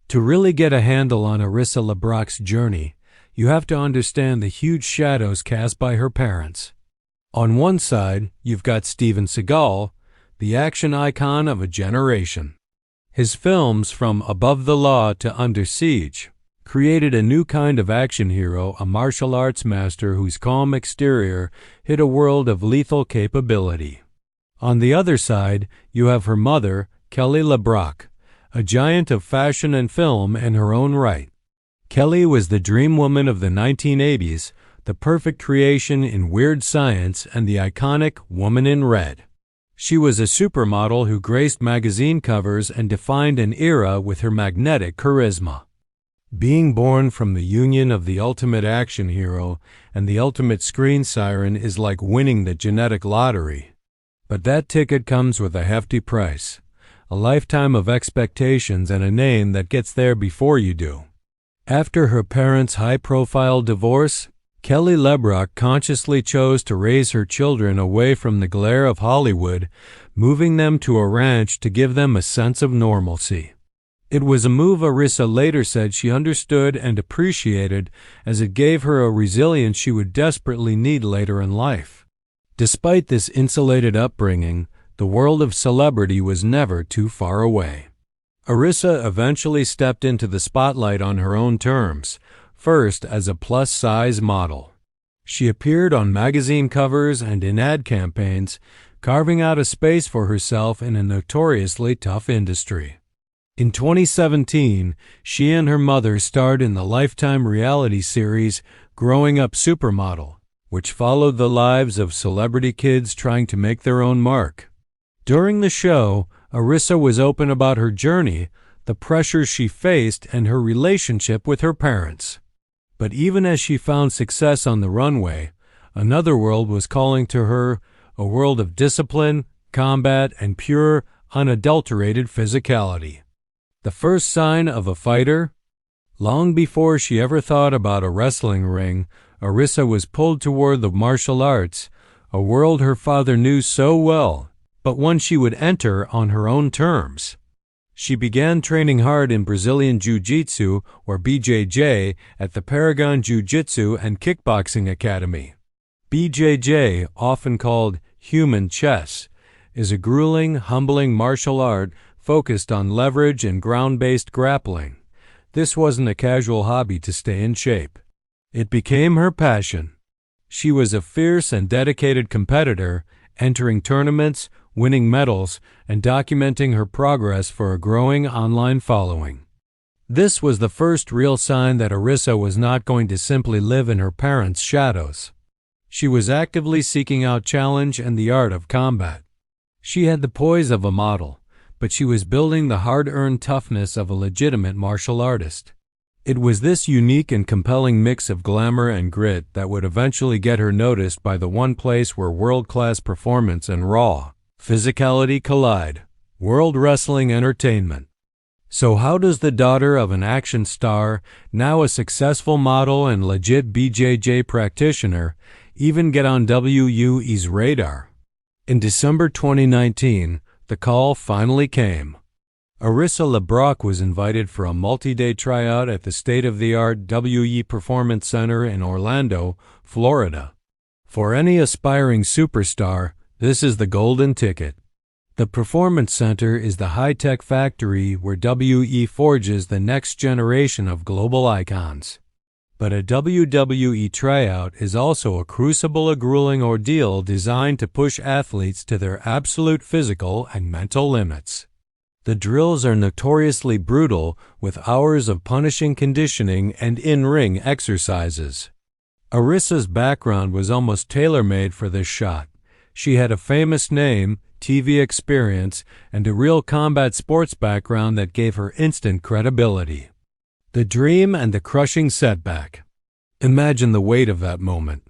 To really get a handle on Arissa LeBrock's journey, you have to understand the huge shadows cast by her parents. On one side, you've got Steven Seagal, the action icon of a generation. His films, from Above the Law to Under Siege, created a new kind of action hero, a martial arts master whose calm exterior hid a world of lethal capability. On the other side, you have her mother, Kelly LeBrock, a giant of fashion and film in her own right. Kelly was the dream woman of the 1980s, the perfect creation in weird science and the iconic Woman in Red. She was a supermodel who graced magazine covers and defined an era with her magnetic charisma. Being born from the union of the ultimate action hero and the ultimate screen siren is like winning the genetic lottery. But that ticket comes with a hefty price, a lifetime of expectations and a name that gets there before you do. After her parents' high-profile divorce, Kelly LeBrock consciously chose to raise her children away from the glare of Hollywood, moving them to a ranch to give them a sense of normalcy. It was a move Arissa later said she understood and appreciated, as it gave her a resilience she would desperately need later in life. Despite this insulated upbringing, the world of celebrity was never too far away. Arissa eventually stepped into the spotlight on her own terms, first as a plus-size model. She appeared on magazine covers and in ad campaigns, carving out a space for herself in a notoriously tough industry. In 2017, she and her mother starred in the Lifetime reality series Growing Up Supermodel, which followed the lives of celebrity kids trying to make their own mark. During the show, Arissa was open about her journey, the pressures she faced, and her relationship with her parents. But even as she found success on the runway, another world was calling to her, a world of discipline, combat, and pure, unadulterated physicality. The first sign of a fighter? Long before she ever thought about a wrestling ring, Arissa was pulled toward the martial arts, a world her father knew so well, but one she would enter on her own terms. She began training hard in Brazilian Jiu-Jitsu, or BJJ, at the Paragon Jiu-Jitsu and Kickboxing Academy. BJJ, often called human chess, is a grueling, humbling martial art focused on leverage and ground-based grappling. This wasn't a casual hobby to stay in shape. It became her passion. She was a fierce and dedicated competitor, entering tournaments, winning medals, and documenting her progress for a growing online following. This was the first real sign that Arissa was not going to simply live in her parents' shadows. She was actively seeking out challenge and the art of combat. She had the poise of a model, but she was building the hard-earned toughness of a legitimate martial artist. It was this unique and compelling mix of glamour and grit that would eventually get her noticed by the one place where world-class performance and raw physicality collide: World Wrestling Entertainment. So how does the daughter of an action star, now a successful model and legit BJJ practitioner, even get on WWE's radar? In December 2019, the call finally came. Arissa LeBrock was invited for a multi-day tryout at the state-of-the-art WE Performance Center in Orlando, Florida. For any aspiring superstar, this is the golden ticket. The Performance Center is the high-tech factory where WE forges the next generation of global icons. But a WWE tryout is also a crucible, a grueling ordeal designed to push athletes to their absolute physical and mental limits. The drills are notoriously brutal, with hours of punishing conditioning and in-ring exercises. Arissa's background was almost tailor-made for this shot. She had a famous name, TV experience, and a real combat sports background that gave her instant credibility. The dream and the crushing setback. Imagine the weight of that moment.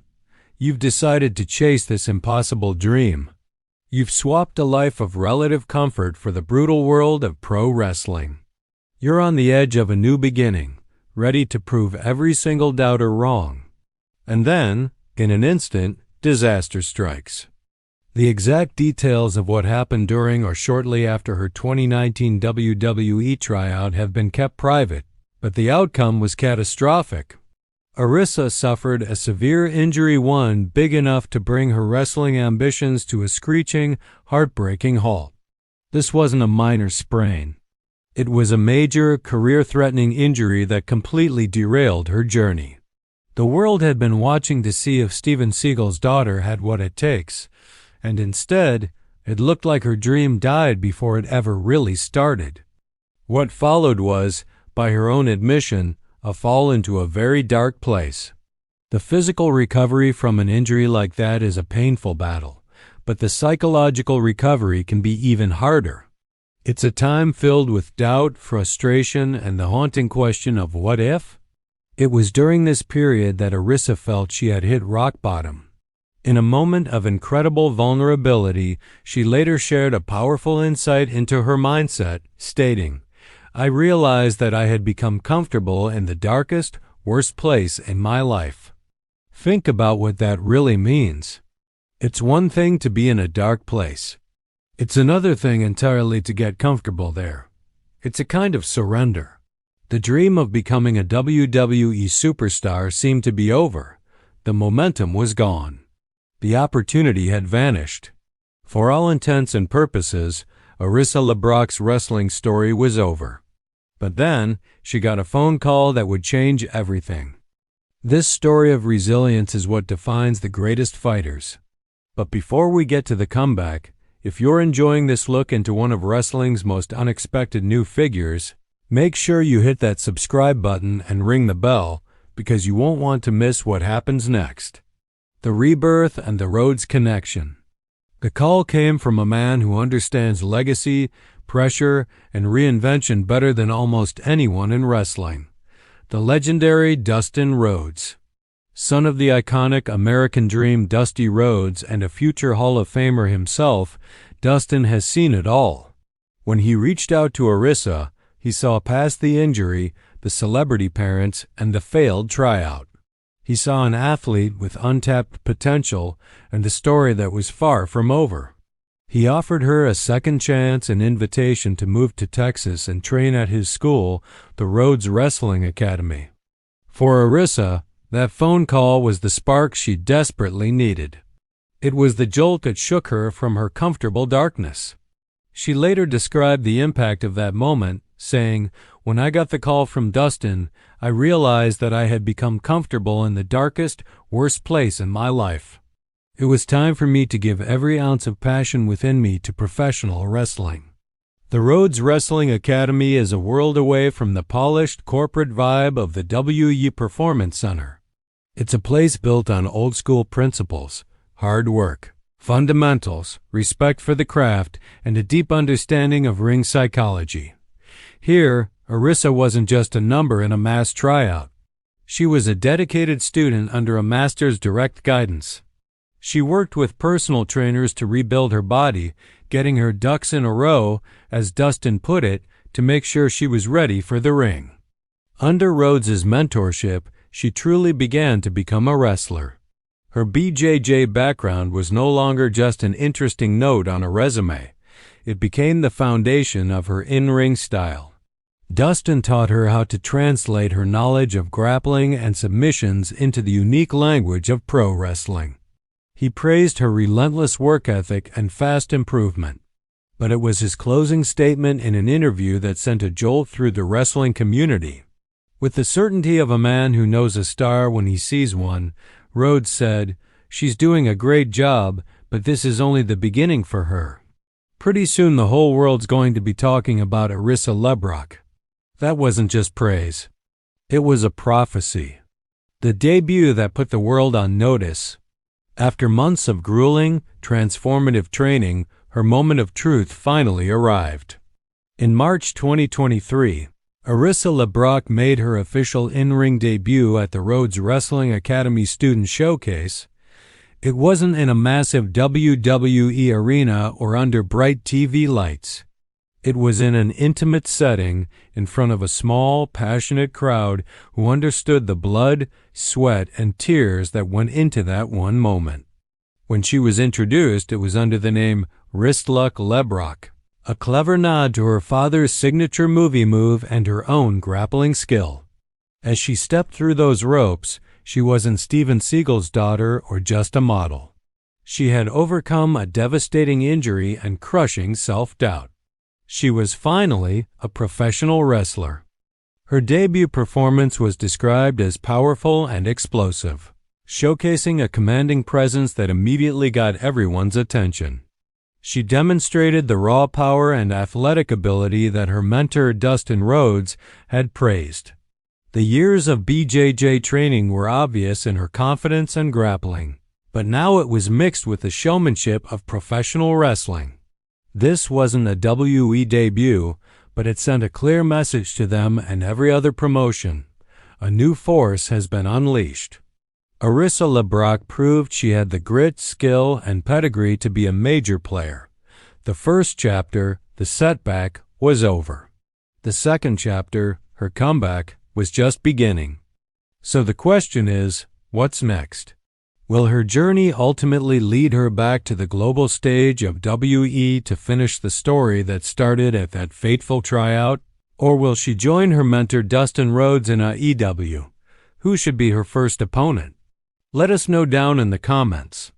You've decided to chase this impossible dream. You've swapped a life of relative comfort for the brutal world of pro wrestling. You're on the edge of a new beginning, ready to prove every single doubter wrong. And then, in an instant, disaster strikes. The exact details of what happened during or shortly after her 2019 WWE tryout have been kept private, but the outcome was catastrophic. Arissa suffered a severe injury, one big enough to bring her wrestling ambitions to a screeching, heartbreaking halt. This wasn't a minor sprain. It was a major, career-threatening injury that completely derailed her journey. The world had been watching to see if Steven Seagal's daughter had what it takes, and instead, it looked like her dream died before it ever really started. What followed was, by her own admission, a fall into a very dark place. The physical recovery from an injury like that is a painful battle, but the psychological recovery can be even harder. It's a time filled with doubt, frustration, and the haunting question of what if? It was during this period that Arissa felt she had hit rock bottom. In a moment of incredible vulnerability, she later shared a powerful insight into her mindset, stating, "I realized that I had become comfortable in the darkest, worst place in my life." Think about what that really means. It's one thing to be in a dark place. It's another thing entirely to get comfortable there. It's a kind of surrender. The dream of becoming a WWE superstar seemed to be over. The momentum was gone. The opportunity had vanished. For all intents and purposes, Arissa LeBrock's wrestling story was over. But then, she got a phone call that would change everything. This story of resilience is what defines the greatest fighters. But before we get to the comeback, if you're enjoying this look into one of wrestling's most unexpected new figures, make sure you hit that subscribe button and ring the bell, because you won't want to miss what happens next. The rebirth and the Rhodes connection. The call came from a man who understands legacy, pressure, and reinvention better than almost anyone in wrestling. The legendary Dustin Rhodes. Son of the iconic American Dream Dusty Rhodes and a future Hall of Famer himself, Dustin has seen it all. When he reached out to Arissa, he saw past the injury, the celebrity parents, and the failed tryout. He saw an athlete with untapped potential and a story that was far from over. He offered her a second chance and invitation to move to Texas and train at his school, the Rhodes Wrestling Academy. For Arissa, that phone call was the spark she desperately needed. It was the jolt that shook her from her comfortable darkness. She later described the impact of that moment, saying, "When I got the call from Dustin, I realized that I had become comfortable in the darkest, worst place in my life. It was time for me to give every ounce of passion within me to professional wrestling." The Rhodes Wrestling Academy is a world away from the polished corporate vibe of the WE Performance Center. It's a place built on old-school principles, hard work, fundamentals, respect for the craft, and a deep understanding of ring psychology. Here, Arissa wasn't just a number in a mass tryout. She was a dedicated student under a master's direct guidance. She worked with personal trainers to rebuild her body, getting her ducks in a row, as Dustin put it, to make sure she was ready for the ring. Under Rhodes's mentorship, she truly began to become a wrestler. Her BJJ background was no longer just an interesting note on a resume. It became the foundation of her in-ring style. Dustin taught her how to translate her knowledge of grappling and submissions into the unique language of pro wrestling. He praised her relentless work ethic and fast improvement. But it was his closing statement in an interview that sent a jolt through the wrestling community. With the certainty of a man who knows a star when he sees one, Rhodes said, "She's doing a great job, but this is only the beginning for her. Pretty soon the whole world's going to be talking about Arissa LeBrock." That wasn't just praise. It was a prophecy. The debut that put the world on notice. After months of grueling, transformative training, her moment of truth finally arrived. In March 2023, Arissa LeBrock made her official in-ring debut at the Rhodes Wrestling Academy Student Showcase. It wasn't in a massive WWE arena or under bright TV lights. It was in an intimate setting in front of a small, passionate crowd who understood the blood, sweat, and tears that went into that one moment. When she was introduced, it was under the name Wristlock LeBrock, a clever nod to her father's signature movie move and her own grappling skill. As she stepped through those ropes, she wasn't Steven Seagal's daughter or just a model. She had overcome a devastating injury and crushing self-doubt. She was finally a professional wrestler. Her debut performance was described as powerful and explosive, showcasing a commanding presence that immediately got everyone's attention. She demonstrated the raw power and athletic ability that her mentor Dustin Rhodes had praised. The years of BJJ training were obvious in her confidence and grappling, but now it was mixed with the showmanship of professional wrestling. This wasn't a WE debut, but it sent a clear message to them and every other promotion. A new force has been unleashed. Arissa LeBrock proved she had the grit, skill, and pedigree to be a major player. The first chapter, the setback, was over. The second chapter, her comeback, was just beginning. So the question is, what's next? Will her journey ultimately lead her back to the global stage of WE to finish the story that started at that fateful tryout? Or will she join her mentor Dustin Rhodes in AEW? Who should be her first opponent? Let us know down in the comments.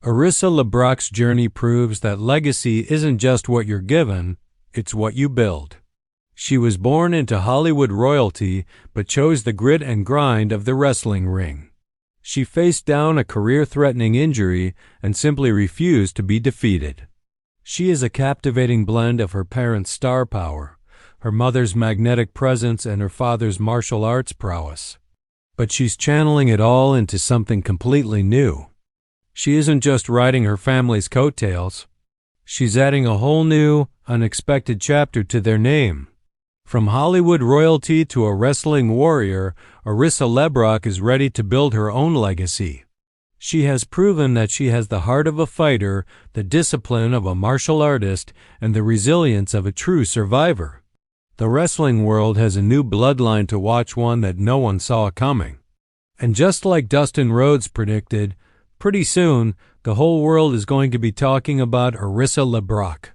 Arissa LeBrock's journey proves that legacy isn't just what you're given, it's what you build. She was born into Hollywood royalty, but chose the grit and grind of the wrestling ring. She faced down a career-threatening injury and simply refused to be defeated. She is a captivating blend of her parents' star power, her mother's magnetic presence, and her father's martial arts prowess. But she's channeling it all into something completely new. She isn't just riding her family's coattails. She's adding a whole new, unexpected chapter to their name. From Hollywood royalty to a wrestling warrior, Arissa LeBrock is ready to build her own legacy. She has proven that she has the heart of a fighter, the discipline of a martial artist, and the resilience of a true survivor. The wrestling world has a new bloodline to watch, one that no one saw coming. And just like Dustin Rhodes predicted, pretty soon the whole world is going to be talking about Arissa LeBrock.